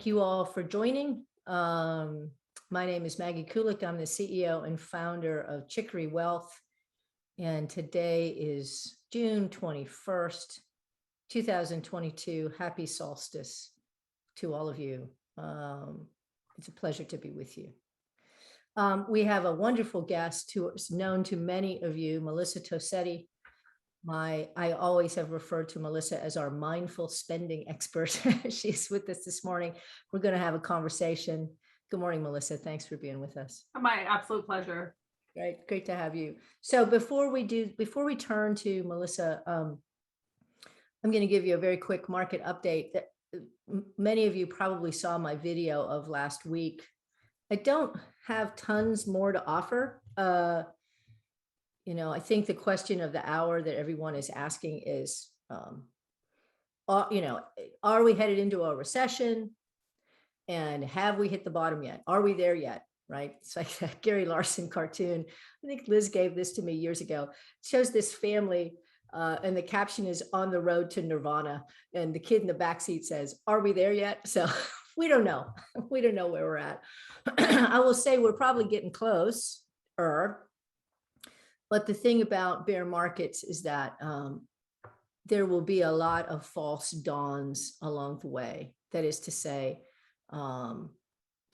Thank you all for joining. My name is Maggie Kulyk. I'm the CEO and founder of Chicory Wealth. And today is June 21st, 2022. Happy solstice to all of you. It's a pleasure to be with you. We have a wonderful guest who is known to many of you, Melissa Tosetti. I always have referred to Melissa as our mindful spending expert. She's with us this morning. We're going to have a conversation. Good morning, Melissa. Thanks for being with us. My absolute pleasure. Great to have you. So before we turn to Melissa, I'm going to give you a very quick market update. That many of you probably saw my video of last week. I don't have tons more to offer. I think the question of the hour that everyone is asking is, are we headed into a recession? And have we hit the bottom yet? Are we there yet? Right? It's like that Gary Larson cartoon. I think Liz gave this to me years ago. It shows this family, and the caption is "On the road to Nirvana," and the kid in the backseat says, "Are we there yet?" So we don't know. We don't know where we're at. I will say we're probably getting close. But the thing about bear markets is that there will be a lot of false dawns along the way. That is to say, the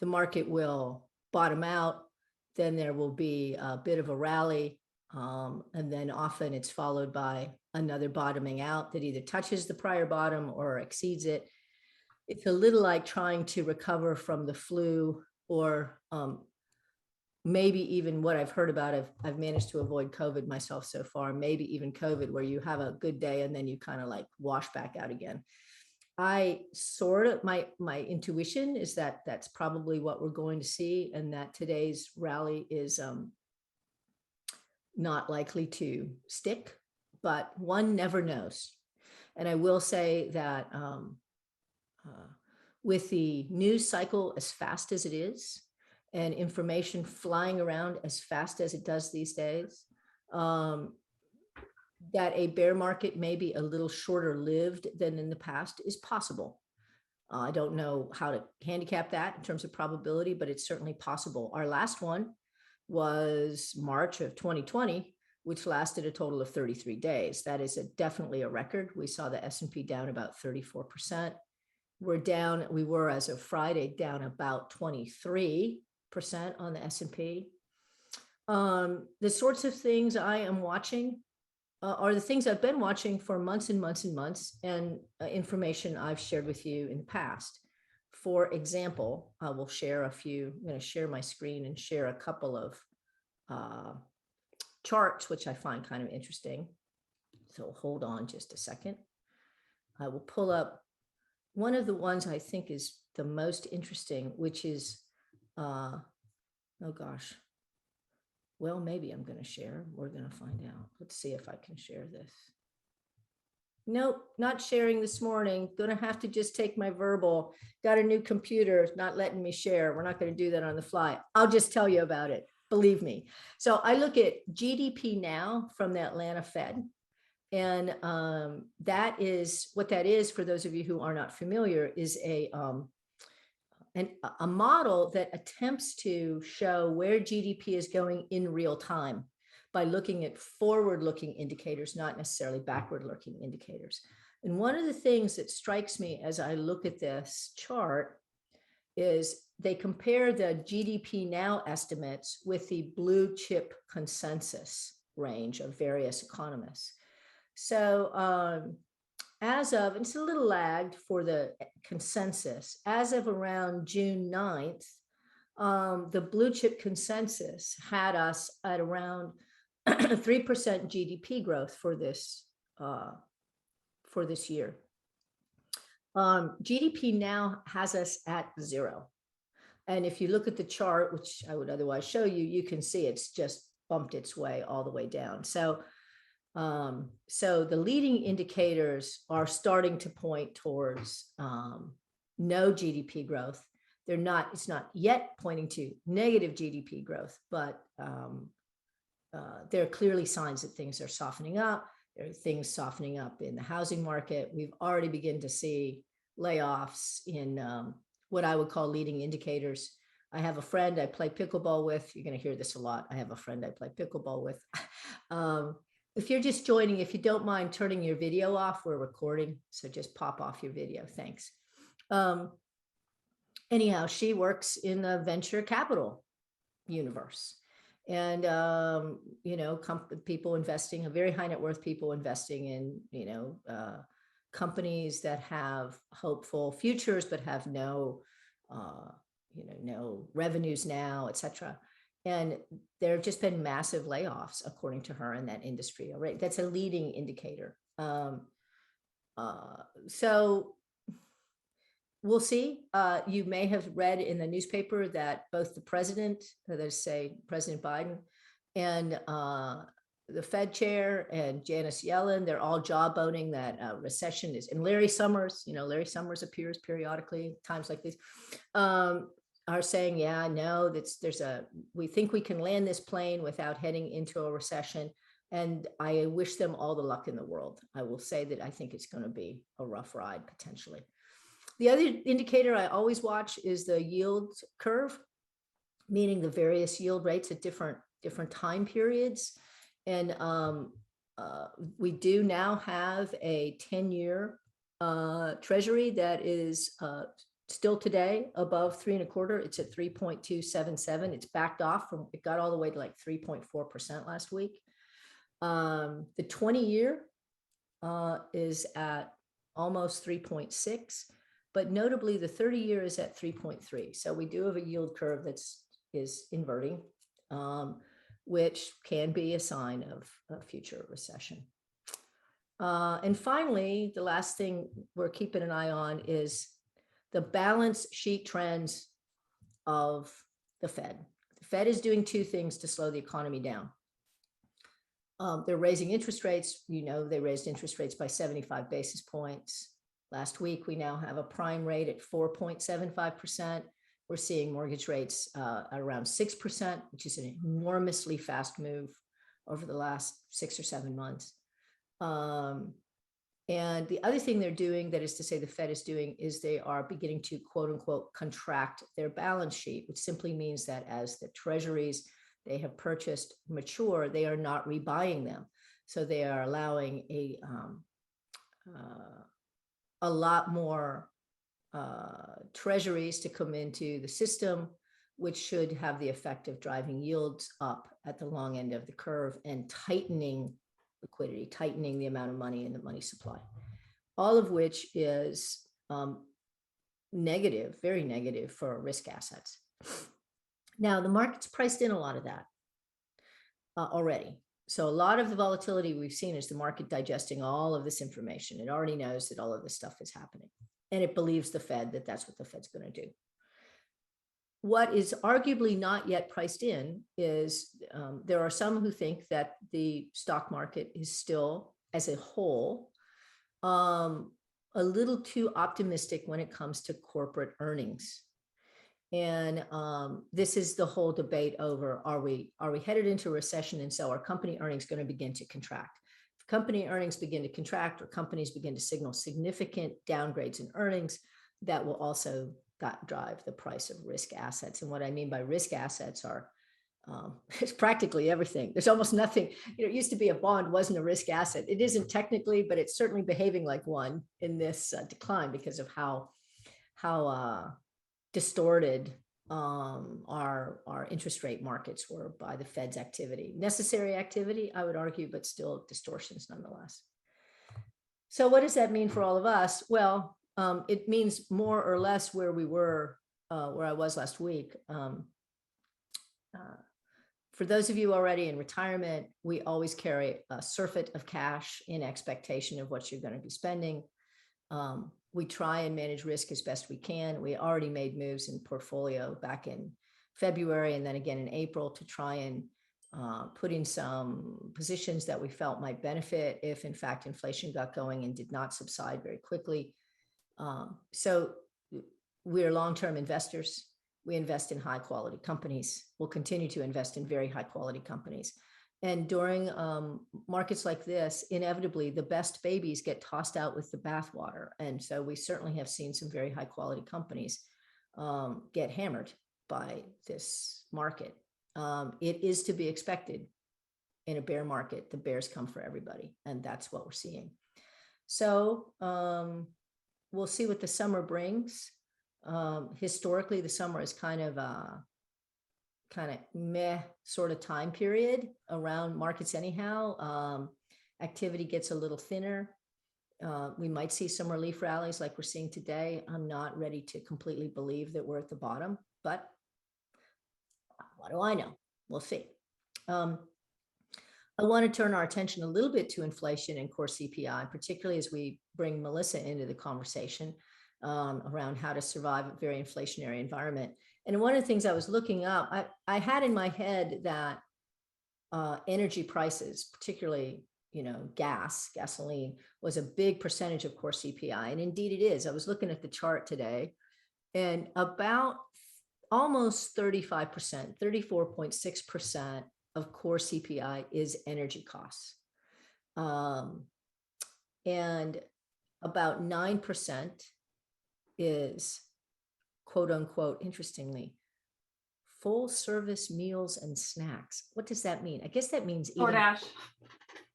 market will bottom out, then there will be a bit of a rally, and then often it's followed by another bottoming out that either touches the prior bottom or exceeds it. It's a little like trying to recover from the flu or maybe even what I've heard about, I've managed to avoid COVID myself so far, maybe even COVID, where you have a good day and then you kind of like wash back out again. My intuition is that that's probably what we're going to see, and that today's rally is not likely to stick, but one never knows. And I will say that with the news cycle as fast as it is, and information flying around as fast as it does these days, that a bear market may be a little shorter lived than in the past is possible. I don't know how to handicap that in terms of probability, but it's certainly possible. Our last one was March of 2020, which lasted a total of 33 days. That is definitely a record. We saw the S&P down about 34%. We were as of Friday down about 23% on the S&P. The sorts of things I am watching are the things I've been watching for months and months and months, and information I've shared with you in the past. For example, I will share a few. I'm going to share my screen and share a couple of charts, which I find kind of interesting. So hold on just a second. I will pull up one of the ones I think is the most interesting, which is oh gosh. Well, maybe I'm going to share. We're going to find out. Let's see if I can share this. Nope, not sharing this morning. Going to have to just take my verbal. Got a new computer, not letting me share. We're not going to do that on the fly. I'll just tell you about it. Believe me. So I look at GDP now from the Atlanta Fed. And that is what that is, for those of you who are not familiar, is a model that attempts to show where GDP is going in real time by looking at forward-looking indicators, not necessarily backward-looking indicators. And one of the things that strikes me as I look at this chart is they compare the GDP now estimates with the blue chip consensus range of various economists. So as of, it's a little lagged for the consensus, as of around June 9th, the blue chip consensus had us at around 3% GDP growth for this year. GDP now has us at 0. And if you look at the chart, which I would otherwise show you, you can see it's just bumped its way all the way down. So the leading indicators are starting to point towards no GDP growth. It's not yet pointing to negative GDP growth, but there are clearly signs that things are softening up. There are things softening up in the housing market. We've already begun to see layoffs in what I would call leading indicators. I have a friend I play pickleball with. You're going to hear this a lot. I have a friend I play pickleball with. If you're just joining, if you don't mind turning your video off, we're recording. So just pop off your video. Thanks. Anyhow, she works in the venture capital universe. And, people investing, very high net worth people investing in, companies that have hopeful futures, but have no revenues now, et cetera. And there have just been massive layoffs, according to her, in that industry. All right, that's a leading indicator. So we'll see. You may have read in the newspaper that both the president, that is, say, President Biden, and the Fed chair and Janet Yellen, they're all jawboning that recession is, and Larry Summers, Larry Summers appears periodically, times like these, are saying, yeah, no, we think we can land this plane without heading into a recession. And I wish them all the luck in the world. I will say that I think it's going to be a rough ride potentially. The other indicator I always watch is the yield curve, meaning the various yield rates at different time periods. And we do now have a 10-year treasury that is still today above 3.25. It's at 3.277. It's backed off from, it got all the way to like 3.4% last week. The 20-year is at almost 3.6, but notably the 30-year is at 3.3. So we do have a yield curve is inverting, which can be a sign of a future recession. And finally, the last thing we're keeping an eye on is the balance sheet trends of the Fed. The Fed is doing two things to slow the economy down. They're raising interest rates. They raised interest rates by 75 basis points. Last week, we now have a prime rate at 4.75%. We're seeing mortgage rates at around 6%, which is an enormously fast move over the last 6 or 7 months. And the other thing they're doing, that is to say the Fed is doing, is they are beginning to quote unquote contract their balance sheet, which simply means that as the treasuries they have purchased mature, they are not rebuying them. So they are allowing a lot more treasuries to come into the system, which should have the effect of driving yields up at the long end of the curve and tightening liquidity, tightening the amount of money in the money supply, all of which is negative, very negative for risk assets. Now, the market's priced in a lot of that already. So a lot of the volatility we've seen is the market digesting all of this information. It already knows that all of this stuff is happening, and it believes the Fed that that's what the Fed's going to do. What is arguably not yet priced in is there are some who think that the stock market is still, as a whole, a little too optimistic when it comes to corporate earnings. And this is the whole debate over, are we headed into a recession, and so are company earnings going to begin to contract? If company earnings begin to contract, or companies begin to signal significant downgrades in earnings, that will also drive the price of risk assets. And what I mean by risk assets are, it's practically everything. There's almost nothing, it used to be a bond wasn't a risk asset. It isn't technically, but it's certainly behaving like one in this decline because of how distorted our interest rate markets were by the Fed's activity. Necessary activity, I would argue, but still distortions nonetheless. So what does that mean for all of us? Well, it means more or less where we were, where I was last week. For those of you already in retirement, we always carry a surfeit of cash in expectation of what you're going to be spending. We try and manage risk as best we can. We already made moves in portfolio back in February and then again in April to try and put in some positions that we felt might benefit if in fact inflation got going and did not subside very quickly. So we're long-term investors. We invest in high quality companies. We'll continue to invest in very high quality companies. And during markets like this, inevitably the best babies get tossed out with the bathwater. And so we certainly have seen some very high quality companies get hammered by this market. It is to be expected in a bear market. The bears come for everybody, and that's what we're seeing. So we'll see what the summer brings. Historically, the summer is kind of meh sort of time period around markets anyhow. Activity gets a little thinner. We might see some relief rallies like we're seeing today. I'm not ready to completely believe that we're at the bottom, but what do I know? We'll see. I want to turn our attention a little bit to inflation and core CPI, particularly as we bring Melissa into the conversation around how to survive a very inflationary environment. And one of the things I was looking up, I had in my head that energy prices, particularly gasoline, was a big percentage of core CPI. And indeed it is. I was looking at the chart today, and about almost 35%, 34.6% of core CPI is energy costs. And about 9% is, quote unquote, interestingly, full service meals and snacks. What does that mean? I guess that means DoorDash.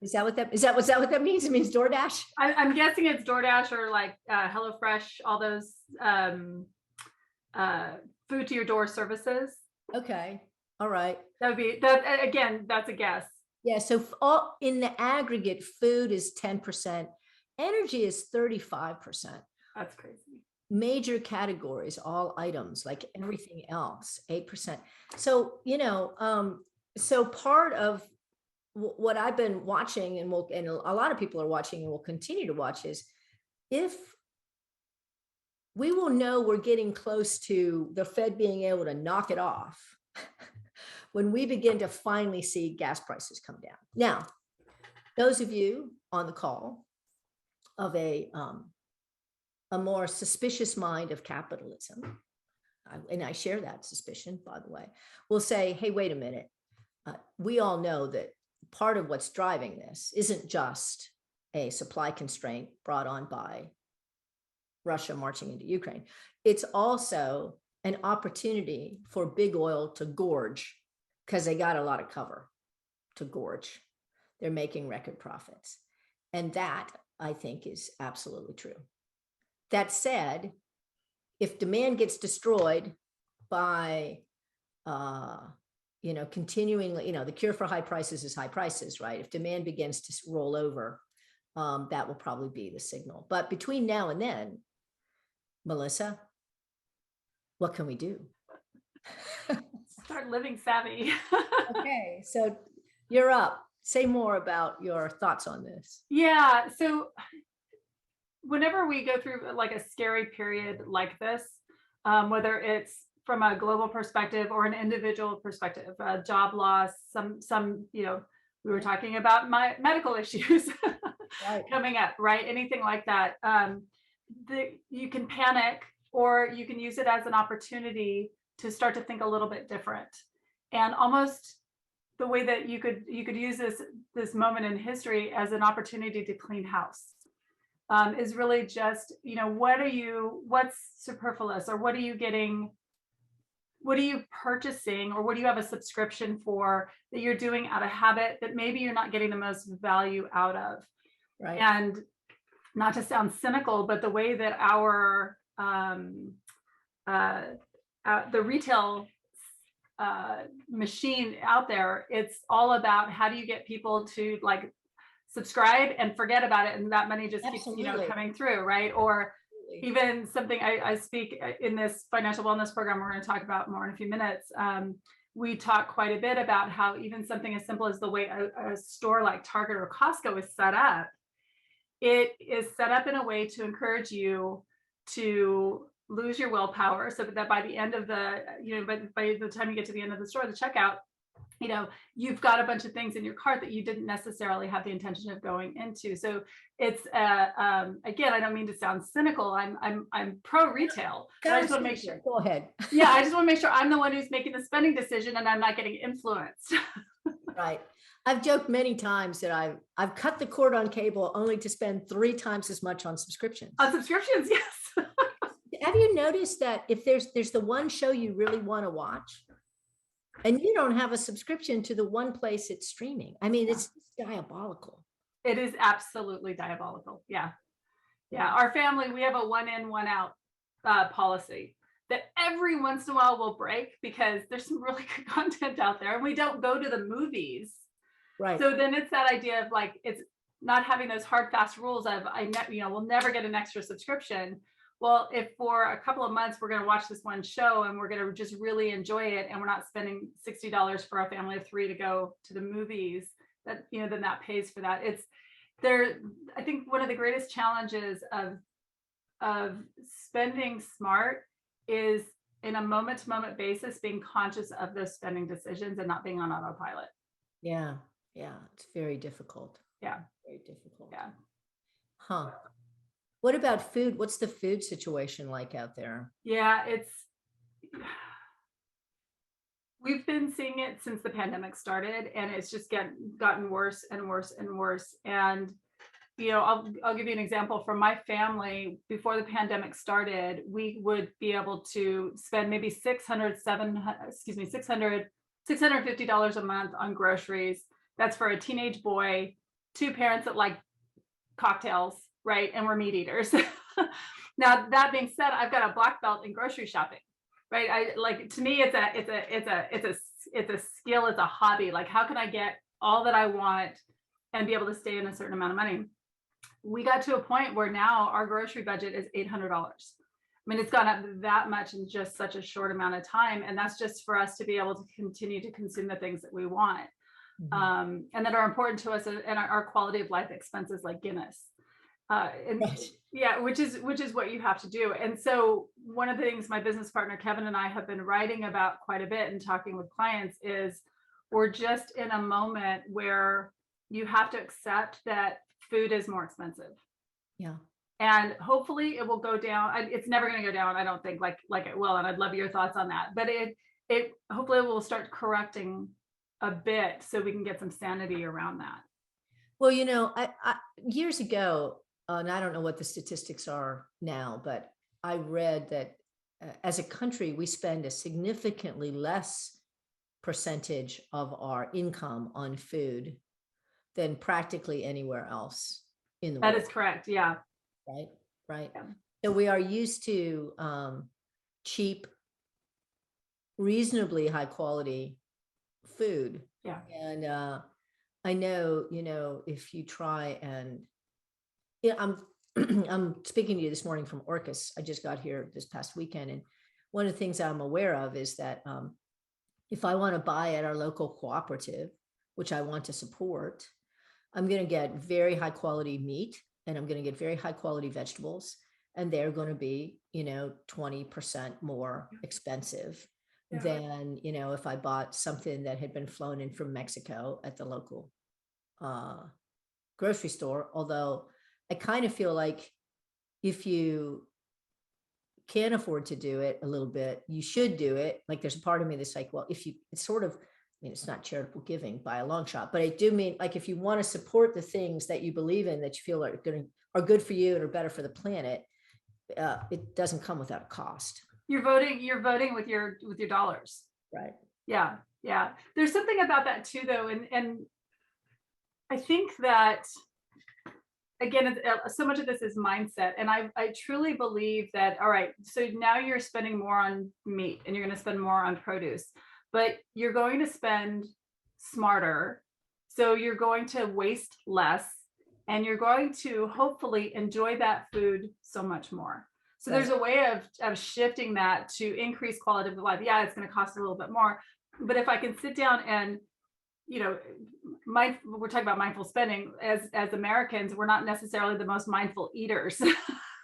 Is that what that means? It means DoorDash? I'm guessing it's DoorDash or like HelloFresh, all those food to your door services. Okay. All right. That would be that. Again, that's a guess. Yeah. So all in the aggregate, food is 10%. Energy is 35%. That's crazy. Major categories, all items, like everything else, 8%. So, so part of what I've been watching, and a lot of people are watching and will continue to watch, is if we will know we're getting close to the Fed being able to knock it off when we begin to finally see gas prices come down. Now, those of you on the call of a more suspicious mind of capitalism, and I share that suspicion, by the way, will say, hey, wait a minute. We all know that part of what's driving this isn't just a supply constraint brought on by Russia marching into Ukraine. It's also an opportunity for big oil to gorge, because they got a lot of cover to gorge. They're making record profits. And that, I think, is absolutely true. That said, if demand gets destroyed by, continuing, the cure for high prices is high prices, right? If demand begins to roll over, that will probably be the signal. But between now and then, Melissa, what can we do? Start living savvy. Okay, so you're up. Say more about your thoughts on this. Yeah. So whenever we go through like a scary period like this, whether it's from a global perspective or an individual perspective, job loss, some, we were talking about my medical issues Right. coming up, right? Anything like that. You can panic, or you can use it as an opportunity to start to think a little bit different. And almost the way that you could use this moment in history as an opportunity to clean house. Is really just, what's superfluous, or what are you purchasing, or what do you have a subscription for that you're doing out of habit that maybe you're not getting the most value out of. Right. And not to sound cynical, but the way that our the retail machine out there, it's all about how do you get people to like subscribe and forget about it, and that money just Absolutely. keeps coming through, right? Or even something I speak in this financial wellness program we're going to talk about more in a few minutes. We talk quite a bit about how even something as simple as the way a store like Target or Costco is set up, it is set up in a way to encourage you to lose your willpower, so that by the end of by the time you get to the end of the store, the checkout, you've got a bunch of things in your cart that you didn't necessarily have the intention of going into. So it's again, I don't mean to sound cynical. I'm pro retail. But I just want to make sure. Go ahead. Yeah, I just want to make sure I'm the one who's making the spending decision, and I'm not getting influenced. Right. I've joked many times that I've cut the cord on cable only to spend 3 times as much on subscriptions. On subscriptions, yes. have you noticed that if there's the one show you really want to watch and you don't have a subscription to the one place it's streaming? I mean, it's diabolical. It is absolutely diabolical. Yeah. Yeah. Our family, we have a one in, one out policy that every once in a while will break because there's some really good content out there and we don't go to the movies. Right. So then it's that idea of like, it's not having those hard, fast rules of, we'll never get an extra subscription. Well, if for a couple of months, we're going to watch this one show and we're going to just really enjoy it, and we're not spending $60 for a family of 3 to go to the movies, that, then that pays for that. It's there. I think one of the greatest challenges of spending smart is in a moment to moment basis, being conscious of those spending decisions and not being on autopilot. Yeah. Yeah. It's very difficult. Yeah. Very difficult. Yeah. Huh. What about food? What's the food situation like out there? Yeah, we've been seeing it since the pandemic started, and it's just gotten worse and worse and worse. And I'll give you an example from my family. Before the pandemic started, we would be able to spend maybe $650 a month on groceries. That's for a teenage boy, 2 parents that like cocktails, right? And we're meat eaters. Now, that being said, I've got a black belt in grocery shopping, right? To me, it's a skill, it's a hobby. Like, how can I get all that I want and be able to stay in a certain amount of money? We got to a point where now our grocery budget is $800. I mean, it's gone up that much in just such a short amount of time. And that's just for us to be able to continue to consume the things that we want. And that are important to us, and our quality of life expenses like Guinness. Yeah, which is what you have to do. And so one of the things my business partner, Kevin, and I have been writing about quite a bit and talking with clients is we're just in a moment where you have to accept that food is more expensive. Yeah. And hopefully it will go down. It's never going to go down, I don't think, like it will. And I'd love your thoughts on that. But it hopefully will start correcting a bit so we can get some sanity around that. Well, I years ago, and I don't know what the statistics are now, but I read that as a country, we spend a significantly less percentage of our income on food than practically anywhere else in the world. That is correct. Yeah. Right. Yeah. So we are used to cheap, reasonably high quality food. Yeah. And I know, if you try and I'm speaking to you this morning from Orcas. I just got here this past weekend, and one of the things I'm aware of is that if I want to buy at our local cooperative, which I want to support, I'm going to get very high quality meat, and I'm going to get very high quality vegetables, and they're going to be 20% more expensive than if I bought something that had been flown in from Mexico at the local grocery store. Although I kind of feel like if you can't afford to do it a little bit, you should do it. Like, there's a part of me that's like, well, it's sort of, it's not charitable giving by a long shot, but I do mean, like, if you want to support the things that you believe in, that you feel are good for you and are better for the planet, it doesn't come without a cost. You're voting with your dollars. Right. Yeah. Yeah. There's something about that too, though. And I think that, again, so much of this is mindset. And I truly believe that, all right, so now you're spending more on meat and you're going to spend more on produce, but you're going to spend smarter. So you're going to waste less, and you're going to hopefully enjoy that food so much more. So there's a way of shifting that to increase quality of life. Yeah, it's going to cost a little bit more, but if I can sit down and, we're talking about mindful spending. As Americans, we're not necessarily the most mindful eaters.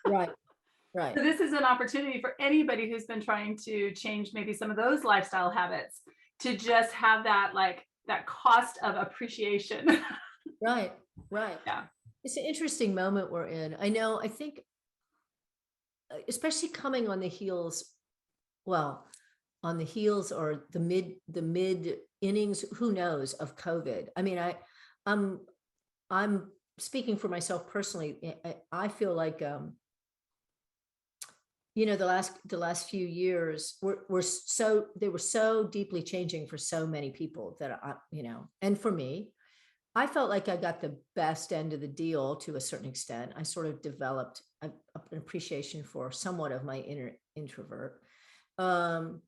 Right. So this is an opportunity for anybody who's been trying to change maybe some of those lifestyle habits to just have that, like, that cost of appreciation. Right. Yeah. It's an interesting moment we're in. I think, especially coming on the heels or the mid innings, who knows, of COVID. I mean, I'm speaking for myself personally. I feel like the last few years they were so deeply changing for so many people that and for me, I felt like I got the best end of the deal to a certain extent. I sort of developed an appreciation for somewhat of my inner introvert. But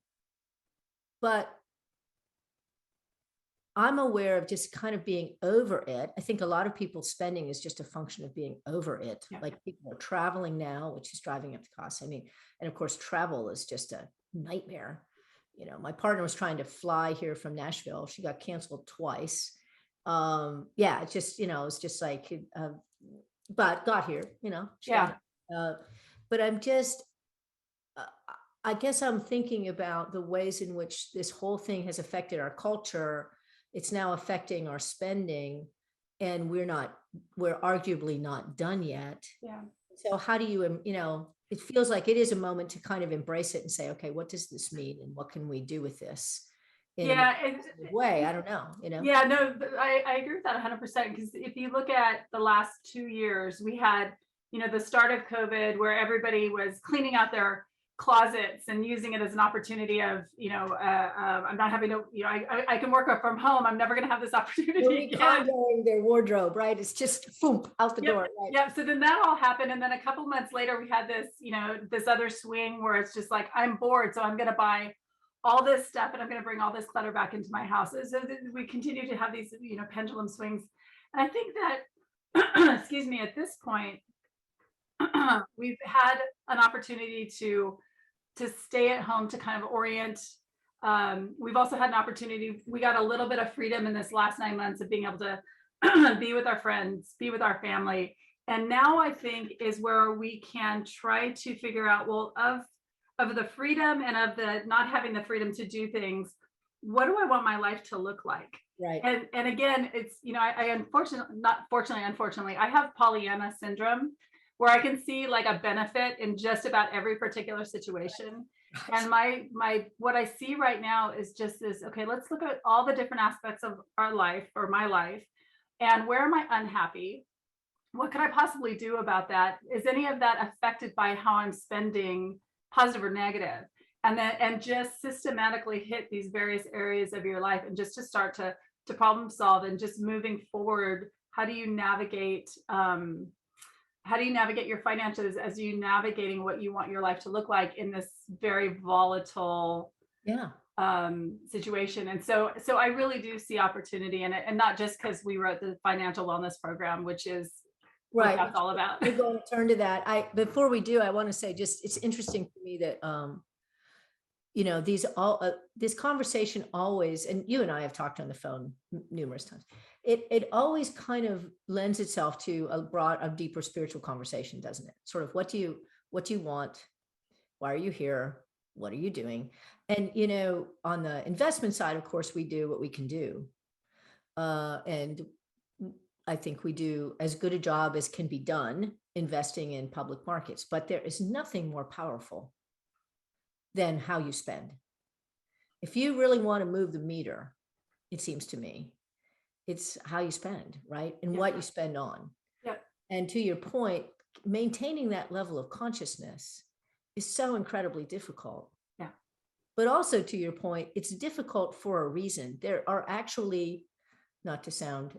I'm aware of just kind of being over it. I think a lot of people's spending is just a function of being over it. Yeah. Like people are traveling now, which is driving up the costs. I mean, and of course, travel is just a nightmare. My partner was trying to fly here from Nashville. She got canceled twice. Yeah, it's just, it's just like, but got here, she got Yeah. here. But I'm just, I guess I'm thinking about the ways in which this whole thing has affected our culture. It's now affecting our spending, and we're arguably not done yet. Yeah. So how do you, it feels like it is a moment to kind of embrace it and say, okay, what does this mean? And what can we do with this in Yeah. a way? I don't know, Yeah, no, I agree with that 100%. Because if you look at the last 2 years, we had, the start of COVID where everybody was cleaning out their closets and using it as an opportunity of, I'm not having to, I can work from home. I'm never going to have this opportunity again. Recondoing their wardrobe, right? It's just boom, out the door. Right? Yeah. So then that all happened. And then a couple months later, we had this, this other swing where it's just like, I'm bored. So I'm going to buy all this stuff and I'm going to bring all this clutter back into my house. So we continue to have these, pendulum swings. And I think that, excuse me, at this point, we've had an opportunity to stay at home, to kind of orient. We've also had an opportunity. We got a little bit of freedom in this last 9 months of being able to be with our friends, be with our family. And now I think is where we can try to figure out, well, of the freedom and of the not having the freedom to do things, what do I want my life to look like? Right. And again, it's, unfortunately, I have Pollyanna syndrome, where I can see like a benefit in just about every particular situation. Right. And what I see right now is just this, okay, let's look at all the different aspects of our life or my life. And where am I unhappy? What could I possibly do about that? Is any of that affected by how I'm spending, positive or negative? And just systematically hit these various areas of your life and just to start to problem solve and just moving forward. How do you navigate your finances as you navigating what you want your life to look like in this very volatile situation? And so I really do see opportunity in it, and not just because we wrote the financial wellness program, which is right, what that's all about. We're going to turn to that. Before we do, I want to say just it's interesting to me that this conversation always, and you and I have talked on the phone numerous times, it always kind of lends itself to a deeper spiritual conversation, doesn't it? Sort of what do you want? Why are you here? What are you doing? And on the investment side, of course, we do what we can do, and I think we do as good a job as can be done investing in public markets. But there is nothing more powerful than how you spend. If you really want to move the meter, it seems to me, it's how you spend, right? And what you spend on. Yep. And to your point, maintaining that level of consciousness is so incredibly difficult. Yeah. But also to your point, it's difficult for a reason. There are actually, not to sound,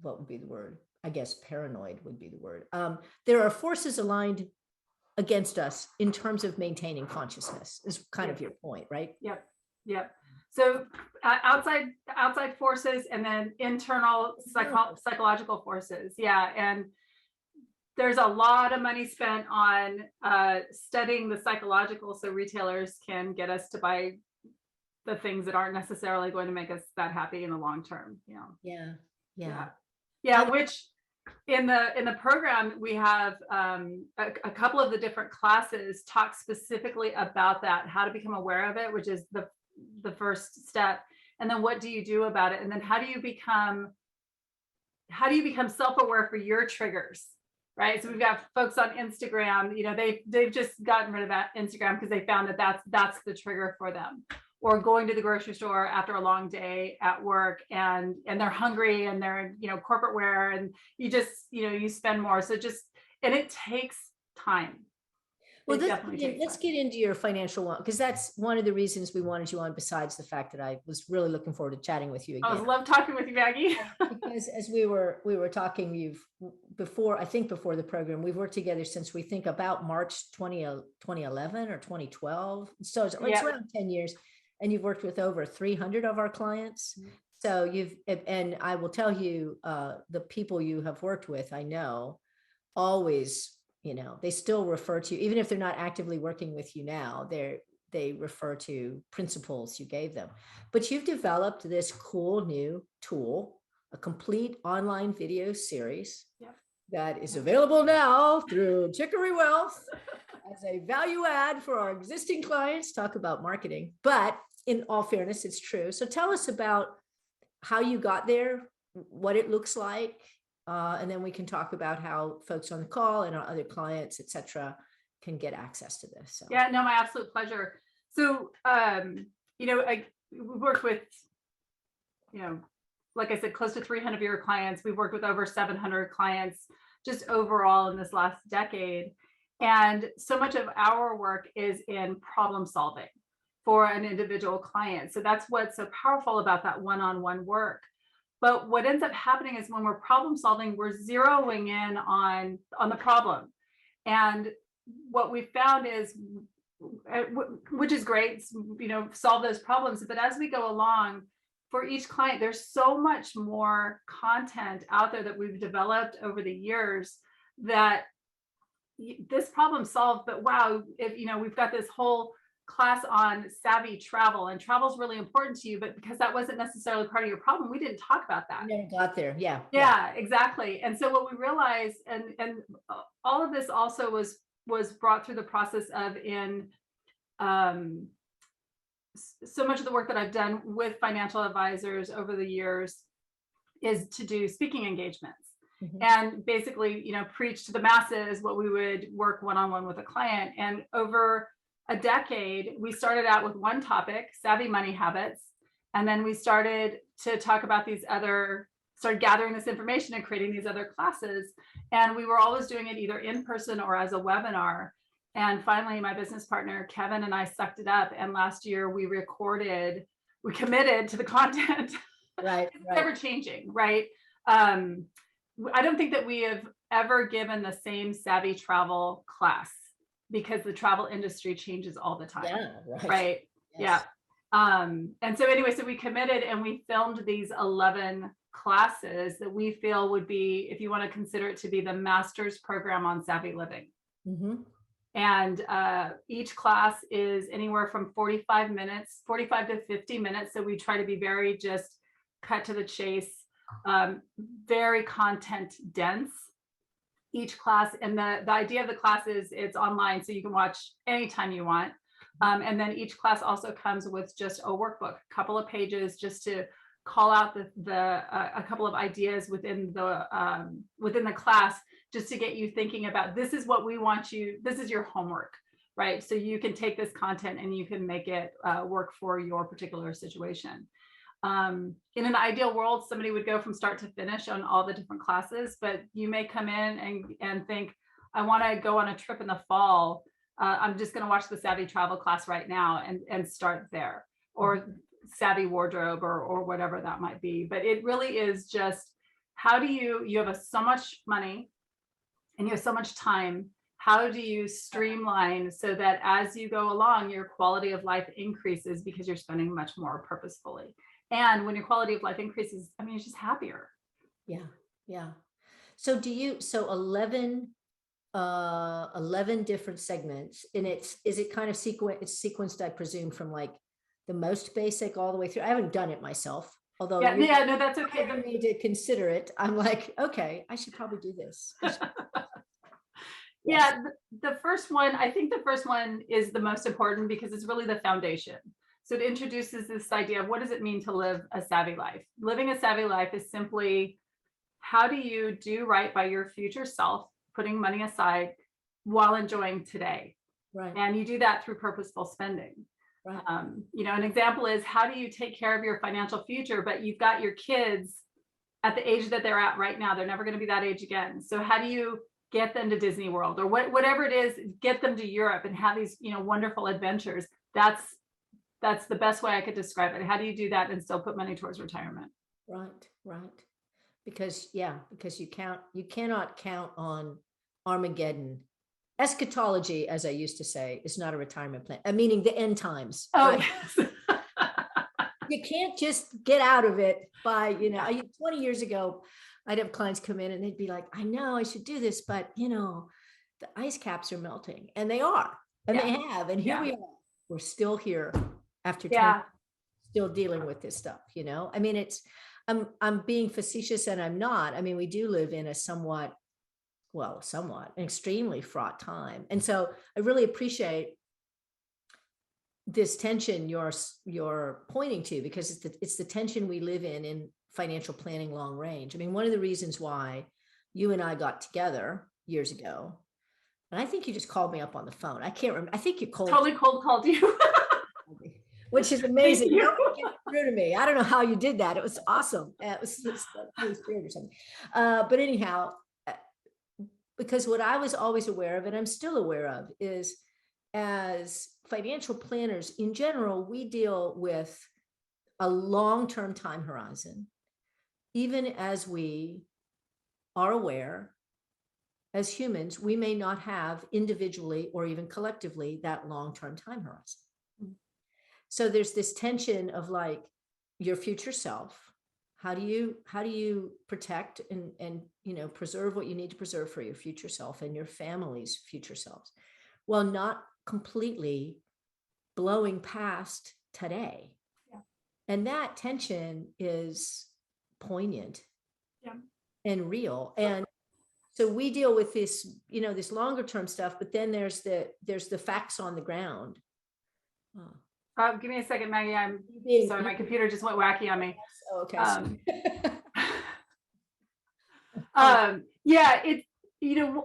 what would be the word? I guess paranoid would be the word. There are forces aligned against us in terms of maintaining consciousness is kind of your point, right? Yep. So outside forces and then internal psychological forces. Yeah. And there's a lot of money spent on studying the psychological so retailers can get us to buy the things that aren't necessarily going to make us that happy in the long term. Yeah. Which in the program we have a couple of the different classes talk specifically about that, how to become aware of it, which is the first step, and then what do you do about it, and then how do you become self-aware for your triggers, right? So we've got folks on Instagram, they've just gotten rid of that Instagram because they found that that's the trigger for them, or going to the grocery store after a long day at work and they're hungry and they're, corporate wear, and you just, you spend more. So and it takes time. Well, It definitely takes let's time. get into your financial one, because that's one of the reasons we wanted you on, besides the fact that I was really looking forward to chatting with you I again. love talking with you, Maggie. Because as we were talking, I think before the program, we've worked together since we think about March 2011 or 2012. So it's Yeah. around 10 years, and you've worked with over 300 of our clients. So and I will tell you, the people you have worked with, I know, always, they still refer to you, even if they're not actively working with you now, they refer to principles you gave them. But you've developed this cool new tool, a complete online video series that is available now through Chicory Wealth as a value add for our existing clients. Talk about marketing, but in all fairness, it's true. So tell us about how you got there, what it looks like, and then we can talk about how folks on the call and our other clients, et cetera, can get access to this. So. Yeah, no, my absolute pleasure. So, we worked with, like I said, close to 300 of your clients. We've worked with over 700 clients just overall in this last decade. And so much of our work is in problem solving for an individual client. So that's what's so powerful about that one-on-one work. But what ends up happening is when we're problem solving, we're zeroing in on the problem. And what we found is, which is great, solve those problems. But as we go along, for each client, there's so much more content out there that we've developed over the years that this problem solved. But wow, if we've got this whole class on savvy travel, and travel is really important to you, but because that wasn't necessarily part of your problem, we didn't talk about that. Never got there. Yeah, exactly. And so what we realized, and all of this also was brought through the process of so much of the work that I've done with financial advisors over the years is to do speaking engagements. And basically, preach to the masses what we would work one-on-one with a client. And over a decade, we started out with one topic, savvy money habits. And then we started to talk about started gathering this information and creating these other classes. And we were always doing it either in person or as a webinar. And finally, my business partner, Kevin, and I sucked it up. And last year we committed to the content. Right. It's never changing, right? I don't think that we have ever given the same savvy travel class, because the travel industry changes all the time. Yeah, right. Yes. Yeah. And so anyway, so we committed and we filmed these 11 classes that we feel would be, if you want to consider it to be the master's program on savvy living. And each class is anywhere from 45 to 50 minutes. So we try to be very just cut to the chase, very content dense. Each class, and the idea of the class is it's online, so you can watch anytime you want. And then each class also comes with just a workbook, a couple of pages, just to call out a couple of ideas within the class, just to get you thinking about, this is what we want you, this is your homework, right? So you can take this content and you can make it work for your particular situation. In an ideal world, somebody would go from start to finish on all the different classes, but you may come in and think, I want to go on a trip in the fall. I'm just going to watch the savvy travel class right now and start there, or savvy wardrobe or whatever that might be. But it really is just, how do you have so much money and you have so much time. How do you streamline so that as you go along, your quality of life increases because you're spending much more purposefully? And when your quality of life increases, you're just happier. Yeah. So 11 different segments, and is it kind of sequenced, I presume, from like the most basic all the way through? I haven't done it myself, although no, that's okay. I need to consider it. I'm like, okay, I should probably do this. Yeah, the first one, I think the first one is the most important because it's really the foundation. So it introduces this idea of, what does it mean to live a savvy life? Living a savvy life is simply, how do you do right by your future self, putting money aside while enjoying today? Right. And you do that through purposeful spending. Right. An example is, how do you take care of your financial future, but you've got your kids at the age that they're at right now? They're never going to be that age again. So how do you get them to Disney World, or whatever it is, get them to Europe and have these, wonderful adventures. That's the best way I could describe it. How do you do that and still put money towards retirement? Right. Because you cannot count on Armageddon. Eschatology, as I used to say, is not a retirement plan. Meaning the end times. Oh, right? yes. You can't just get out of it by, 20 years ago, I'd have clients come in and they'd be like, I know I should do this, but the ice caps are melting, and they are, and they have, and here we are. We're still here after 20, still dealing with this stuff. I mean, I'm being facetious, and I'm not. I mean, we do live in a somewhat an extremely fraught time. And so I really appreciate this tension you're pointing to, because it's the tension we live in financial planning long range. I mean, one of the reasons why you and I got together years ago, and I think you just called me up on the phone. I can't remember. I think you totally cold called you. Which is amazing. Nobody gets through to me. I don't know how you did that. It was awesome. It was Holy Spirit or something. But anyhow, because what I was always aware of, and I'm still aware of, is as financial planners in general, we deal with a long-term time horizon, even as we are aware as humans, we may not have individually or even collectively that long-term time horizon. So there's this tension of like your future self. How do you protect and preserve what you need to preserve for your future self and your family's future selves, while not completely blowing past today? Yeah. And that tension is poignant, and real. And so we deal with this, this longer term stuff, but then there's the facts on the ground. Give me a second, Maggie. I'm sorry, my computer just went wacky on me. Oh, okay. Yeah, it's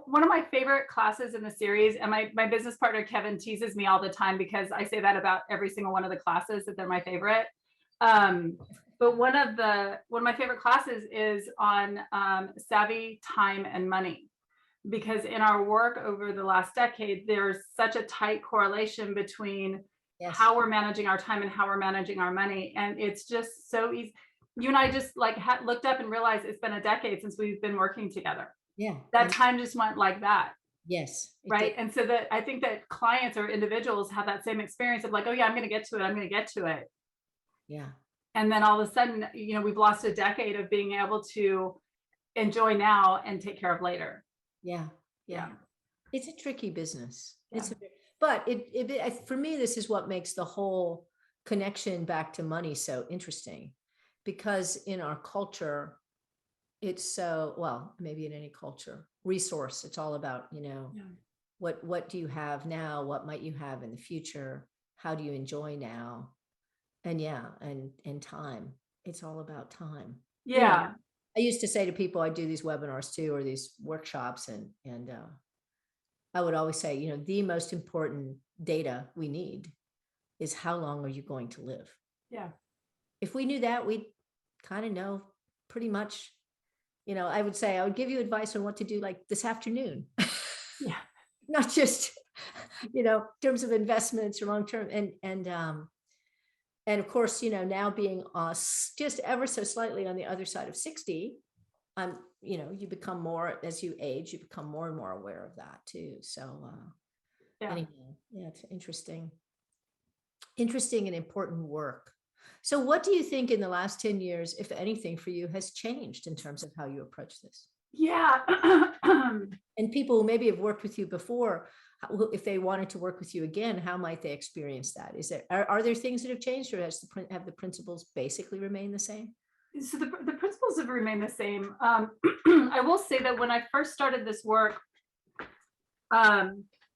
one of my favorite classes in the series, and my business partner Kevin teases me all the time because I say that about every single one of the classes, that they're my favorite. But one of my favorite classes is on savvy time and money, because in our work over the last decade, there's such a tight correlation between how we're managing our time and how we're managing our money. And it's just so easy. You and I just looked up and realized it's been a decade since we've been working together. Yeah. That time just went like that. Yes. Right. And so that I think that clients or individuals have that same experience of like, oh yeah, I'm going to get to it. I'm going to get to it. Yeah. And then all of a sudden, we've lost a decade of being able to enjoy now and take care of later. Yeah. It's a tricky business. Yeah. But for me, this is what makes the whole connection back to money so interesting, because in our culture, it's so, well, maybe in any culture, resource, it's all about, what do you have now? What might you have in the future? How do you enjoy now? And and time. It's all about time. Yeah. I used to say to people, I do these webinars too, or these workshops, and I would always say, the most important data we need is how long are you going to live? Yeah. If we knew that, we'd kind of know pretty much, I would say, I would give you advice on what to do like this afternoon. Yeah. Not just, in terms of investments or long-term. And of course, now being just ever so slightly on the other side of 60, you become more, as you age, you become more and more aware of that too. So anyhow, it's interesting and important work. So what do you think in the last 10 years, if anything, for you has changed in terms of how you approach this? Yeah. And people who maybe have worked with you before, if they wanted to work with you again, how might they experience that? Are there things that have changed, or have the principles basically remained the same? So the principles have remained the same. I will say that when I first started this work,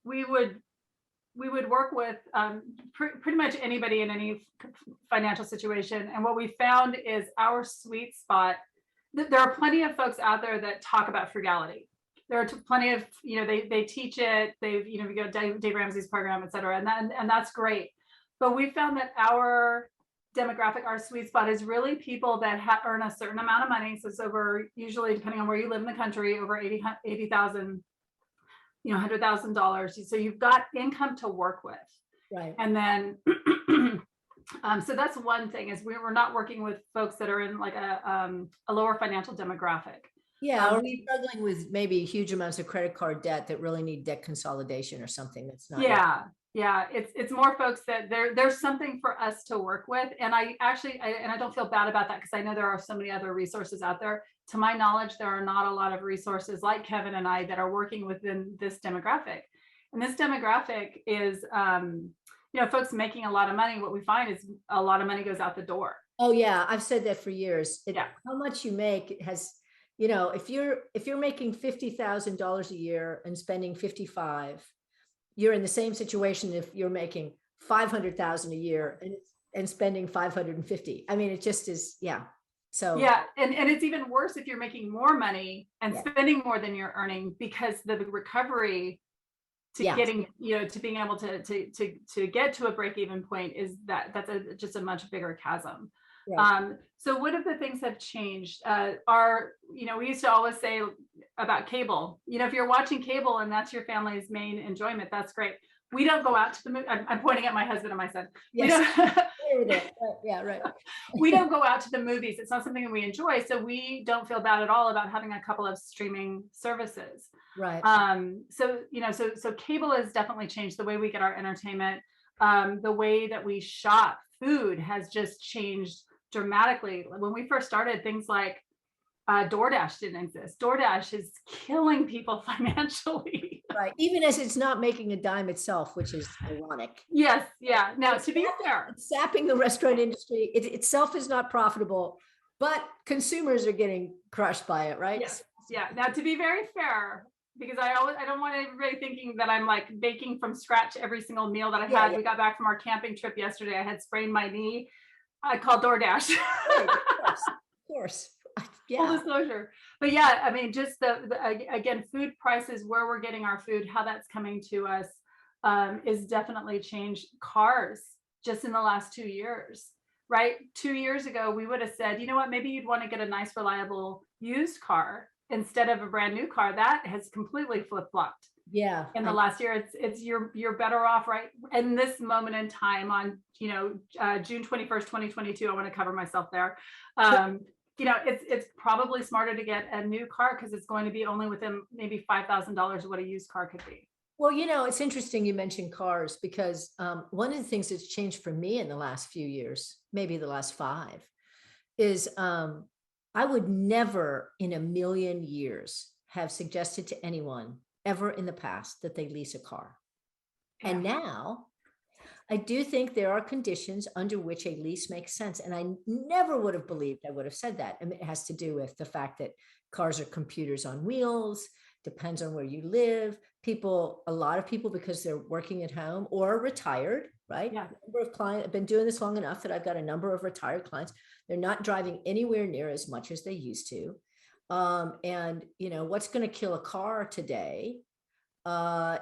we would work with pretty much anybody in any financial situation. And what we found is our sweet spot. There are plenty of folks out there that talk about frugality. There are plenty of, they teach it. They've, we go to Dave Ramsey's program, et cetera. And that's great. But we found that our demographic, our sweet spot, is really people that earn a certain amount of money. So it's over, usually depending on where you live in the country, over $80,000 $100,000. So you've got income to work with. Right. And then, so that's one thing, is we're not working with folks that are in like a lower financial demographic. Yeah, or struggling with maybe huge amounts of credit card debt that really need debt consolidation or something that's not. Yeah, it's more folks that there's something for us to work with. And I don't feel bad about that, because I know there are so many other resources out there. To my knowledge, there are not a lot of resources like Kevin and I that are working within this demographic. And this demographic is, folks making a lot of money. What we find is a lot of money goes out the door. Oh yeah, I've said that for years. Yeah. How much you make has, if you're making $50,000 a year and spending 55, you're in the same situation if you're making 500,000 a year and spending 550. I mean, it just is, yeah. So yeah, and it's even worse if you're making more money and spending more than you're earning, because the recovery to getting, to being able to get to a break-even point is that's just a much bigger chasm. Right. So what of the things have changed we used to always say about cable, if you're watching cable and that's your family's main enjoyment, that's great. We don't go out to the movie. I'm pointing at my husband and my son. Yes. Yeah, right. We don't go out to the movies. It's not something that we enjoy. So we don't feel bad at all about having a couple of streaming services. Right. So cable has definitely changed the way we get our entertainment. The way that we shop food has just changed dramatically. When we first started, things like DoorDash didn't exist. DoorDash is killing people financially. Right. Even as it's not making a dime itself, which is ironic. Yes. Yeah. Now, to be fair, it's sapping the restaurant industry. It itself is not profitable, but consumers are getting crushed by it, right? Yes. Yeah. Now, to be very fair, because I don't want everybody thinking that I'm like baking from scratch every single meal that I had. Yeah. We got back from our camping trip yesterday. I had sprained my knee. I called DoorDash. Right, of course. Yeah. Full disclosure. But yeah, I mean, just again, food prices, where we're getting our food, how that's coming to us is definitely changed. Cars, just in the last 2 years, right? 2 years ago, we would have said, you know what, maybe you'd want to get a nice, reliable used car instead of a brand new car. That has completely flip-flopped. Yeah. In the last year, it's you're better off, right? In this moment in time on, June 21st, 2022, I want to cover myself there. It's probably smarter to get a new car, because it's going to be only within maybe $5,000 of what a used car could be. Well, it's interesting you mentioned cars, because one of the things that's changed for me in the last few years, maybe the last 5, is I would never in a million years have suggested to anyone ever in the past that they lease a car. Yeah. And now I do think there are conditions under which a lease makes sense. And I never would have believed I would have said that. I mean, it has to do with the fact that cars are computers on wheels, depends on where you live. A lot of people, because they're working at home or retired, right? Yeah. A number of clients, I've been doing this long enough that I've got a number of retired clients. They're not driving anywhere near as much as they used to. And what's going to kill a car today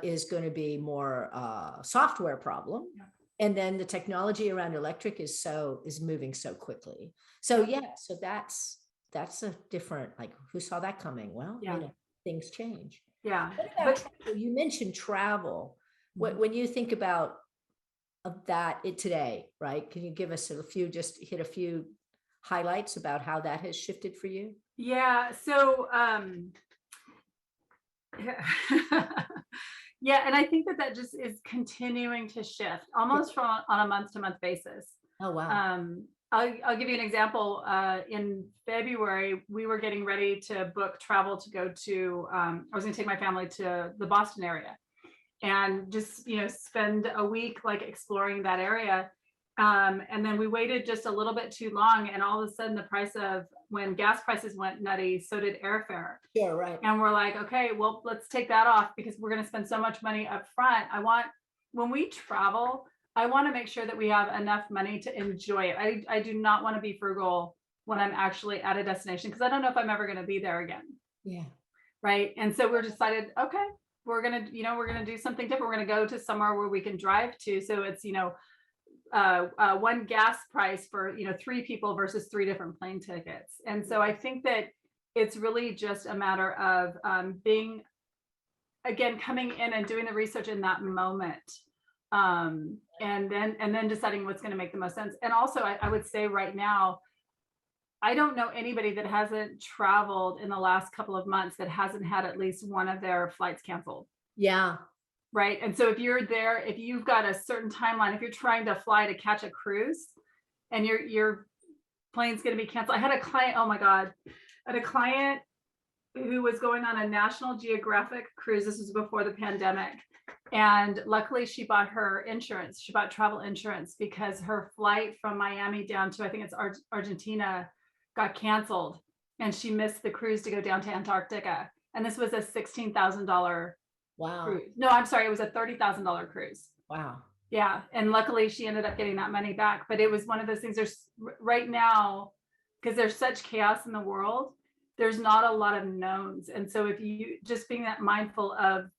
is going to be more software problem. Yeah. And then the technology around electric is moving so quickly. So so that's a different, like, who saw that coming? Well, things change. Yeah. But you mentioned travel. When you think about that today, right? Can you give us hit a few highlights about how that has shifted for you? Yeah. So, yeah, and I think that just is continuing to shift almost on a month-to-month basis. Oh, wow. I'll give you an example. In February, we were getting ready to book travel to go to, I was going to take my family to the Boston area and just, spend a week like exploring that area. And then we waited just a little bit too long, and all of a sudden when gas prices went nutty, so did airfare. Yeah, right. And we're like, okay, well, let's take that off, because we're going to spend so much money up front. When we travel, I want to make sure that we have enough money to enjoy it. I do not want to be frugal when I'm actually at a destination, because I don't know if I'm ever going to be there again. Yeah. Right. And so we're decided, okay, we're going to do something different. We're going to go to somewhere where we can drive to. So it's, one gas price for 3 people versus 3 different plane tickets. And so I think that it's really just a matter of being again, coming in and doing the research in that moment, and then deciding what's going to make the most sense. And also, I would say right now, I don't know anybody that hasn't traveled in the last couple of months that hasn't had at least one of their flights canceled. Yeah. Right. And so if you're there, if you've got a certain timeline, if you're trying to fly to catch a cruise and your plane's going to be canceled. I had a client, oh my God, I had a client who was going on a National Geographic cruise. This was before the pandemic. And luckily she bought her insurance. She bought travel insurance because her flight from Miami down to, I think it's Argentina, got canceled. And she missed the cruise to go down to Antarctica. And this was a $16,000 Wow. cruise. No, I'm sorry. It was a $30,000 cruise. Wow. Yeah. And luckily she ended up getting that money back. But it was one of those things, there's right now, because there's such chaos in the world, there's not a lot of knowns. And so if you just being that mindful of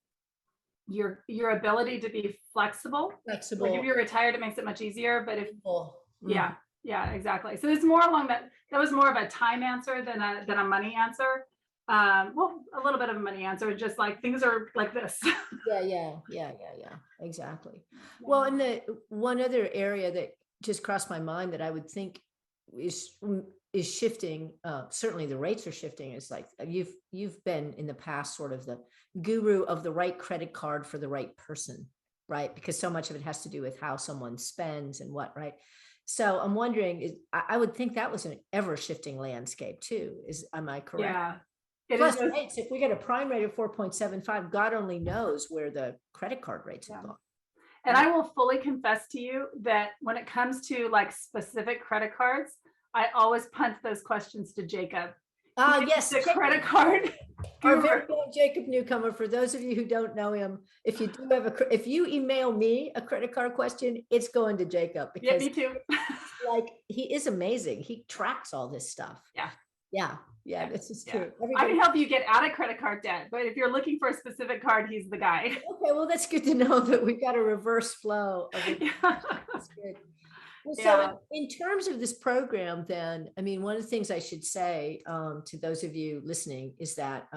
your ability to be flexible. Like if you're retired, it makes it much easier. But if yeah, exactly. So it's more along that was more of a time answer than a money answer. Well, a little bit of a money answer, just like things are like this. Yeah. Exactly. Well, and the one other area that just crossed my mind that I would think is shifting, certainly the rates are shifting. It's like you've been in the past sort of the guru of the right credit card for the right person, right? Because so much of it has to do with how someone spends and what, right? So I'm wondering, I would think that was an ever shifting landscape too. Am I correct? Yeah. Plus rates, if we get a prime rate of 4.75, God only knows where the credit card rates have gone. And I will fully confess to you that when it comes to like specific credit cards, I always punt those questions to Jacob. Yes, the credit card. Our very own Jacob Newcomer. For those of you who don't know him, if you do have if you email me a credit card question, it's going to Jacob because me too. Like he is amazing. He tracks all this stuff. Yeah, this is true. I can help you get out of credit card debt, but if you're looking for a specific card, he's the guy. Okay, well, that's good to know that we've got a reverse flow of it. That's good. Well, so in terms of this program, then, I mean, one of the things I should say to those of you listening is that,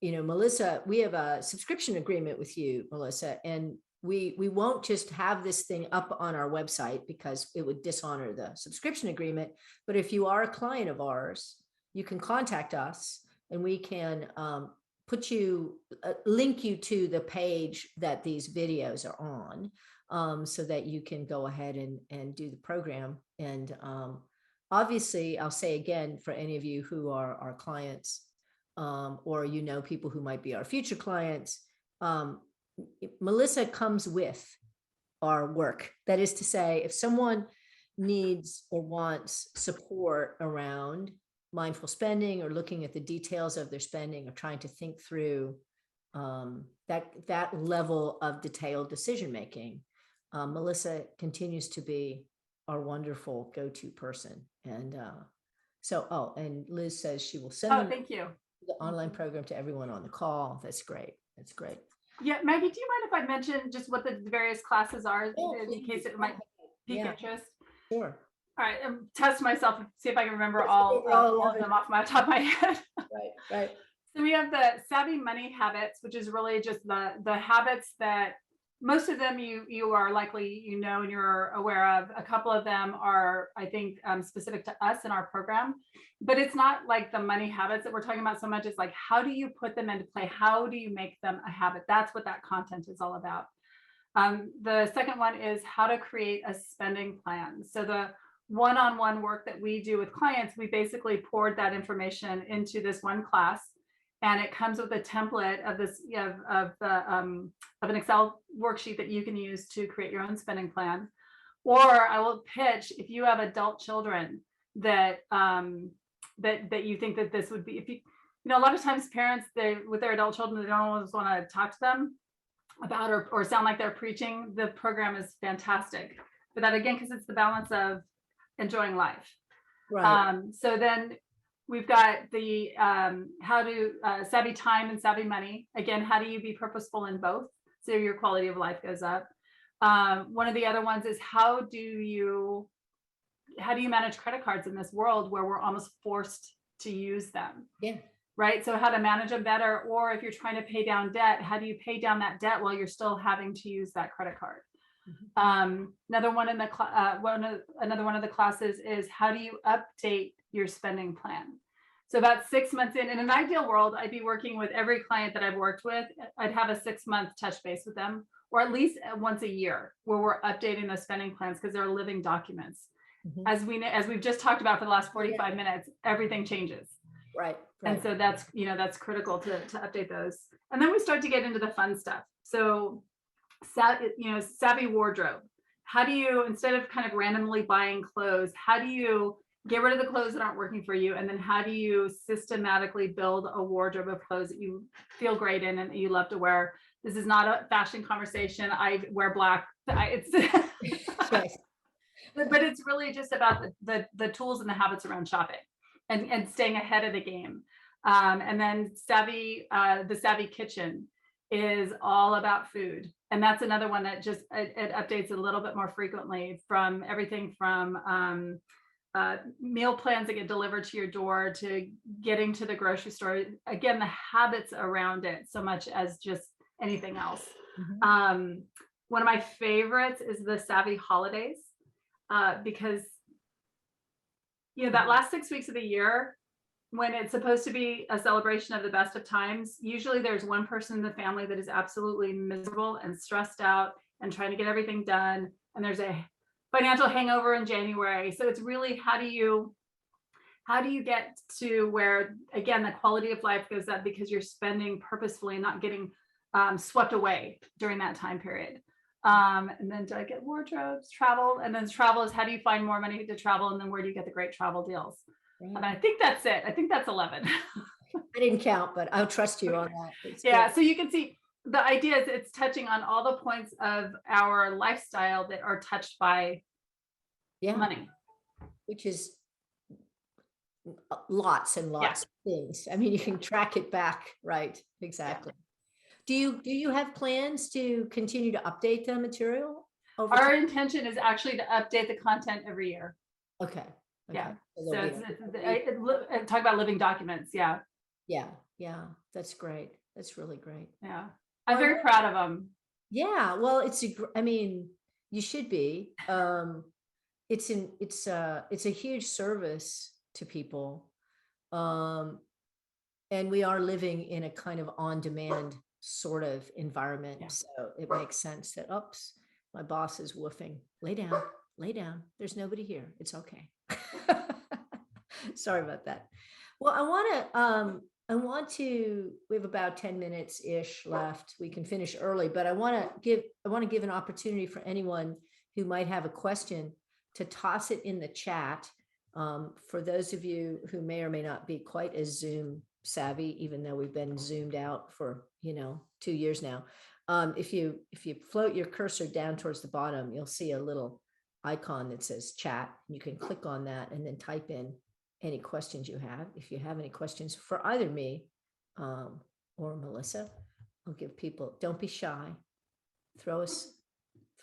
Melissa, we have a subscription agreement with you, Melissa, and we won't just have this thing up on our website because it would dishonor the subscription agreement. But if you are a client of ours, you can contact us and we can link you to the page that these videos are on, so that you can go ahead and do the program. And obviously, I'll say again, for any of you who are our clients, or people who might be our future clients, Melissa comes with our work. That is to say, if someone needs or wants support around mindful spending or looking at the details of their spending or trying to think through that level of detailed decision making, Melissa continues to be our wonderful go-to person. And and Liz says she will send thank you. The online program to everyone on the call. That's great. That's great. Yeah, Maggie, do you mind if I mention just what the various classes are in case it might pique interest? Sure. All right, test myself, see if I can remember all of them off my top of my head. Right. So we have the Savvy Money Habits, which is really just the habits that most of them you are likely and you're aware of. A couple of them are, I think, specific to us in our program, but it's not like the money habits that we're talking about so much. It's like, how do you put them into play? How do you make them a habit? That's what that content is all about. The second one is how to create a spending plan. So the one-on-one work that we do with clients, we basically poured that information into this one class, and it comes with a template of this of an Excel worksheet that you can use to create your own spending plan. Or I will pitch, if you have adult children that that you think that this would be, if you a lot of times parents, with their adult children, they don't always want to talk to them about or sound like they're preaching. The program is fantastic for that, again, because it's the balance of enjoying life. Right. So then we've got the how to savvy time and savvy money. Again, how do you be purposeful in both so your quality of life goes up? One of the other ones is how do you manage credit cards in this world where we're almost forced to use them? Yeah. right? So how to manage them better, or if you're trying to pay down debt, how do you pay down that debt while you're still having to use that credit card? Another one in the another one of the classes is how do you update your spending plan? So about 6 months in an ideal world, I'd be working with every client that I've worked with. I'd have a 6-month touch base with them, or at least once a year, where we're updating those spending plans because they're living documents. As we've just talked about for the last 45 minutes, everything changes. Right. And so that's critical to update those. And then we start to get into the fun stuff. So savvy wardrobe. How do you, instead of kind of randomly buying clothes, how do you get rid of the clothes that aren't working for you? And then how do you systematically build a wardrobe of clothes that you feel great in and that you love to wear? This is not a fashion conversation. I wear black. It's but it's really just about the tools and the habits around shopping and staying ahead of the game. And then the savvy kitchen is all about food. And that's another one that just it updates a little bit more frequently, from everything from meal plans that get delivered to your door to getting to the grocery store. Again, the habits around it so much as just anything else. One of my favorites is the savvy holidays, because that last 6 weeks of the year, when it's supposed to be a celebration of the best of times, usually there's one person in the family that is absolutely miserable and stressed out and trying to get everything done. And there's a financial hangover in January. So it's really, how do you get to where, again, the quality of life goes up because you're spending purposefully and not getting swept away during that time period. And then do I get wardrobes, travel? And then travel is, how do you find more money to travel? And then where do you get the great travel deals? And I think that's it. I think that's 11. I didn't count, but I'll trust you on that. It's yeah. good. So you can see the idea is it's touching on all the points of our lifestyle that are touched by money, which is lots and lots of things. I mean, you can track it back, right? Exactly. Do you have plans to continue to update the material? Our intention is actually to update the content every year. Okay. Yeah. So talk about living documents. Yeah. Yeah. That's great. That's really great. Yeah. I'm very proud of them. Yeah. Well, I mean, you should be. It's a huge service to people. And we are living in a kind of on-demand sort of environment. Yeah. So it makes sense that, oops, my boss is woofing. Lay down. There's nobody here. It's okay. Sorry about that. Well, we have about 10 minutes ish left. We can finish early, but I want to give an opportunity for anyone who might have a question to toss it in the chat. For those of you who may or may not be quite as Zoom savvy, even though we've been zoomed out for 2 years now, if you float your cursor down towards the bottom, you'll see a little icon that says chat. You can click on that and then type in any questions you have. If you have any questions for either me or Melissa, I'll give people, don't be shy. Throw us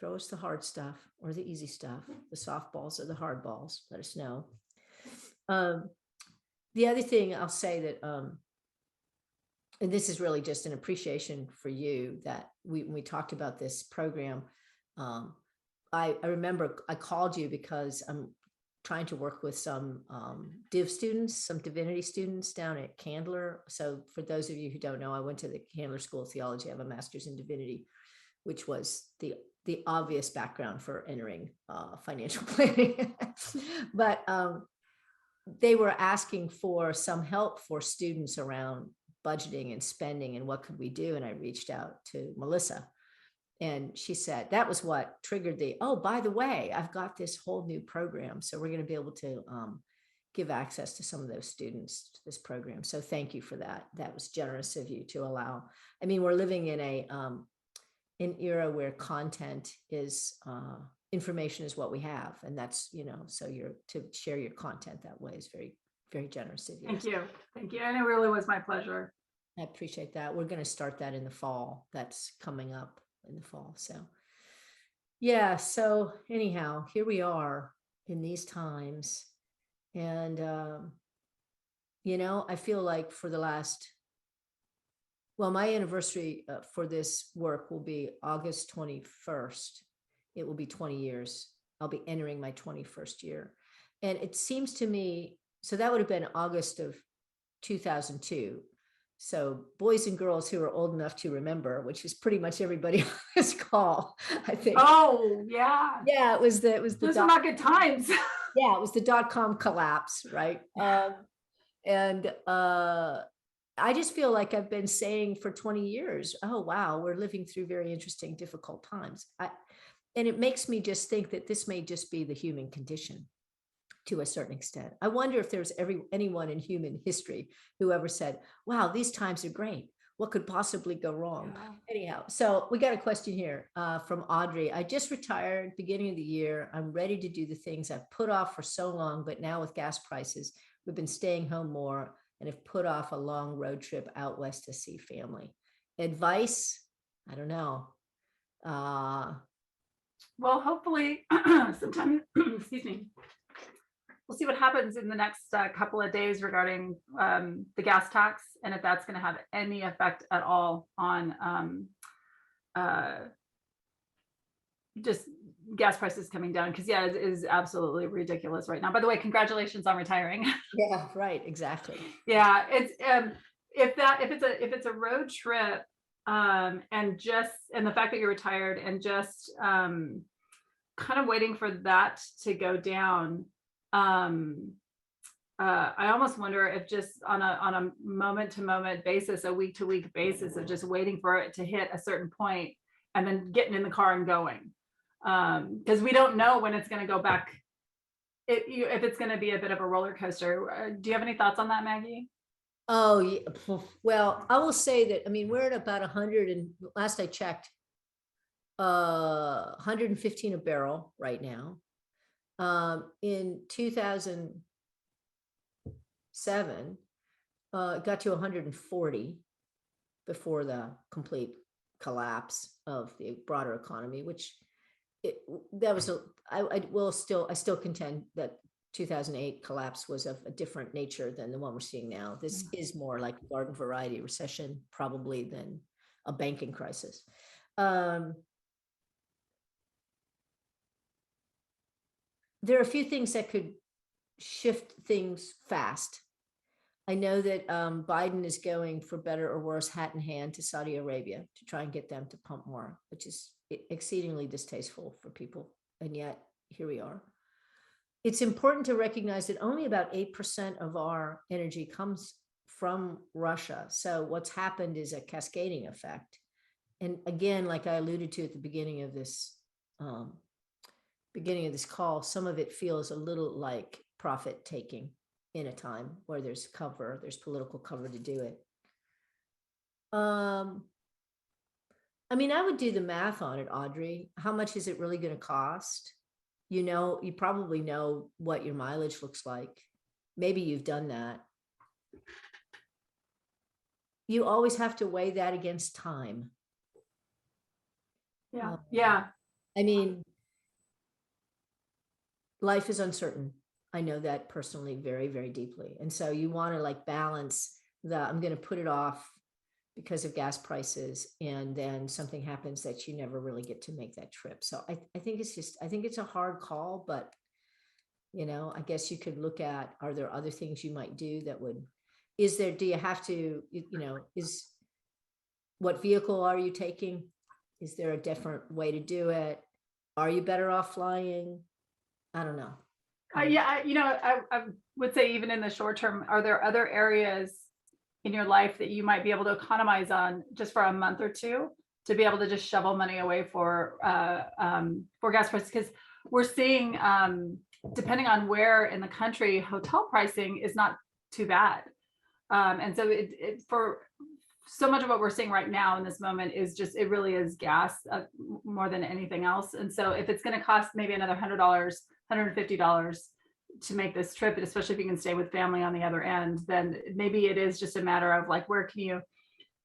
the hard stuff or the easy stuff, the softballs or the hard balls. Let us know. The other thing I'll say that, and this is really just an appreciation for you, that when we talked about this program, I remember I called you because I'm trying to work with some some divinity students down at Candler. So for those of you who don't know, I went to the Candler School of Theology. I have a master's in divinity, which was the obvious background for entering financial planning. But they were asking for some help for students around budgeting and spending and what could we do. And I reached out to Melissa. And she said, that was what triggered oh, by the way, I've got this whole new program. So we're going to be able to give access to some of those students to this program. So thank you for that. That was generous of you to allow. I mean, we're living in an era where content is, information is what we have. And that's, so to share your content that way is very, very generous of you. Thank you. Thank you. And it really was my pleasure. I appreciate that. We're going to start that in the fall. That's coming up in the fall. So yeah. So anyhow, here we are in these times. And I feel like for the last, well, my anniversary for this work will be August 21st. It will be 20 years. I'll be entering my 21st year. And it seems to me, so that would have been August of 2002. So boys and girls who are old enough to remember, which is pretty much everybody on this call, I think. Oh, yeah. Yeah, it was the Those are not good times. yeah, it was the dot-com collapse, right? And I just feel like I've been saying for 20 years, oh, wow, we're living through very interesting, difficult times. And it makes me just think that this may just be the human condition to a certain extent. I wonder if there's anyone in human history who ever said, wow, these times are great. What could possibly go wrong? Yeah. Anyhow, so we got a question here from Audrey. I just retired beginning of the year. I'm ready to do the things I've put off for so long, but now with gas prices, we've been staying home more and have put off a long road trip out west to see family. Advice? I don't know. Well, hopefully sometime, excuse me, we'll see what happens in the next couple of days regarding the gas tax, and if that's going to have any effect at all on just gas prices coming down. Because yeah, it is absolutely ridiculous right now. By the way, congratulations on retiring. Yeah, right, exactly. Yeah, it's if it's a road trip, and the fact that you're retired and just kind of waiting for that to go down. I almost wonder if just on a moment to moment basis, a week to week basis of just waiting for it to hit a certain point and then getting in the car and going, because we don't know when it's going to go back. If it's going to be a bit of a roller coaster. Do you have any thoughts on that, Maggie? Oh, yeah. Well, I will say that, I mean, we're at about 100 and last I checked, 115 a barrel right now. In 2007, it got to 140 before the complete collapse of the broader economy, which I still contend that 2008 collapse was of a different nature than the one we're seeing now. This is more like garden variety recession probably than a banking crisis. There are a few things that could shift things fast. I know that Biden is going for better or worse hat in hand to Saudi Arabia to try and get them to pump more, which is exceedingly distasteful for people. And yet here we are. It's important to recognize that only about 8% of our energy comes from Russia. So what's happened is a cascading effect. And again, like I alluded to at the beginning of this call, some of it feels a little like profit taking in a time where there's political cover to do it. I mean, I would do the math on it, Audrey. How much is it really going to cost? You probably know what your mileage looks like. Maybe you've done that. You always have to weigh that against time. Yeah. Yeah. I mean, life is uncertain. I know that personally very, very deeply. And so you want to like balance I'm going to put it off because of gas prices, and then something happens that you never really get to make that trip. So I think it's a hard call, but I guess you could look at, are there other things you might do that do you have to, what vehicle are you taking? Is there a different way to do it? Are you better off flying? I don't know. I would say even in the short term, are there other areas in your life that you might be able to economize on just for a month or two to be able to just shovel money away for gas prices? Because we're seeing, depending on where in the country, hotel pricing is not too bad. And so for so much of what we're seeing right now in this moment is just, it really is gas more than anything else. And so if it's going to cost maybe another $100, $150 to make this trip, especially if you can stay with family on the other end, then maybe it is just a matter of like, where can you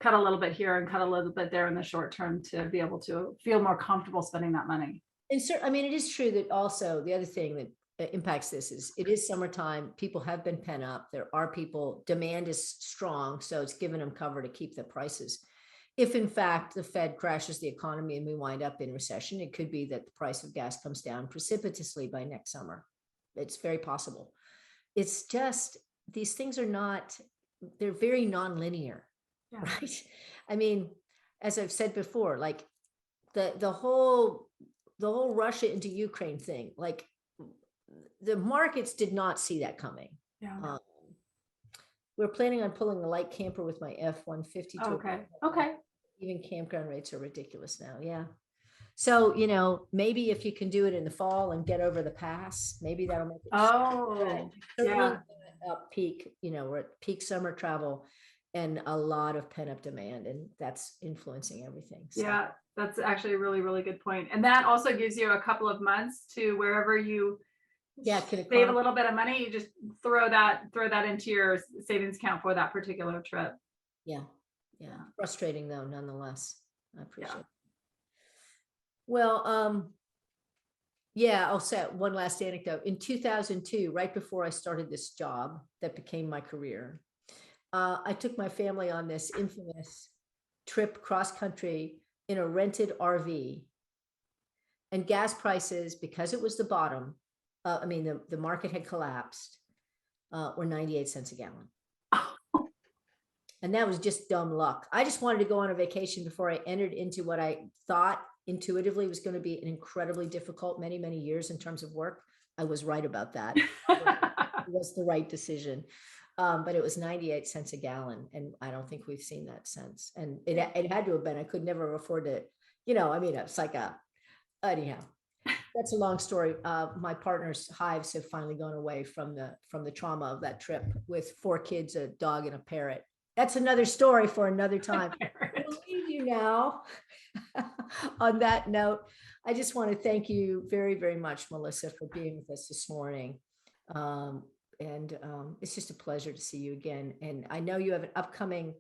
cut a little bit here and cut a little bit there in the short term to be able to feel more comfortable spending that money. And so, I mean, it is true that also the other thing that impacts this is it is summertime. People have been pent up. There are people, demand is strong. So it's given them cover to keep the prices. If in fact the Fed crashes the economy and we wind up in recession, it could be that the price of gas comes down precipitously by next summer. It's very possible. It's just, these things are not, they're very nonlinear, Yeah. right? I mean, as I've said before, like the whole Russia into Ukraine thing, like the markets did not see that coming. Yeah. We're planning on pulling a light camper with my F-150. Okay. Okay. Even campground rates are ridiculous now. Yeah. So, you know, maybe if you can do it in the fall and get over the pass, maybe that'll make it. Oh, Certainly yeah. up peak, you know, we're at peak summer travel and a lot of pent up demand, and that's influencing everything. So. Yeah, that's actually a really, really good point. And that also gives you a couple of months to wherever you save a little bit of money, you just throw that into your savings account for that particular trip. Yeah. Yeah. Frustrating though, nonetheless. I appreciate it. Yeah. Well, yeah, I'll say one last anecdote. In 2002, right before I started this job that became my career, I took my family on this infamous trip cross country in a rented RV, and gas prices, because it was the bottom, I mean, the market had collapsed, were 98 cents a gallon. And that was just dumb luck. I just wanted to go on a vacation before I entered into what I thought intuitively was going to be an incredibly difficult many, many years in terms of work. I was right about that. It was the right decision. But it was 98 cents a gallon. And I don't think we've seen that since. And it had to have been, I could never afford to, you know, I mean, it's like anyhow, that's a long story. My partner's hives have finally gone away from the trauma of that trip with 4 kids, a dog and a parrot. That's another story for another time. I'll leave you now. On that note, I just want to thank you very, very much, Melissa, for being with us this morning. It's just a pleasure to see you again. And I know you have an upcoming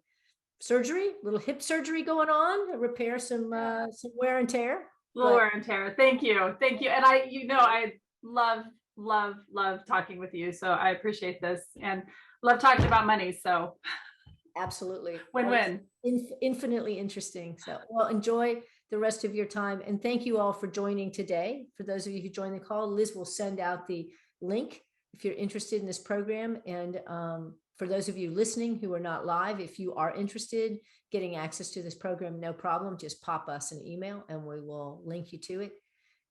surgery, little hip surgery going on to repair some wear and tear. Wear and tear. Thank you. And I love talking with you. So I appreciate this and love talking about money. So absolutely. Win-win. Infinitely interesting. So, well, enjoy the rest of your time. And thank you all for joining today. For those of you who joined the call, Liz will send out the link if you're interested in this program. And for those of you listening who are not live, if you are interested getting access to this program, no problem. Just pop us an email and we will link you to it.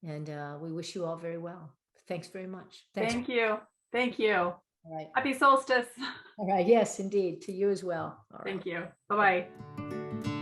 And we wish you all very well. Thanks very much. Thank you. Thank you. All right. Happy solstice. All right. Yes, indeed. To you as well. All right. Thank you. Bye-bye.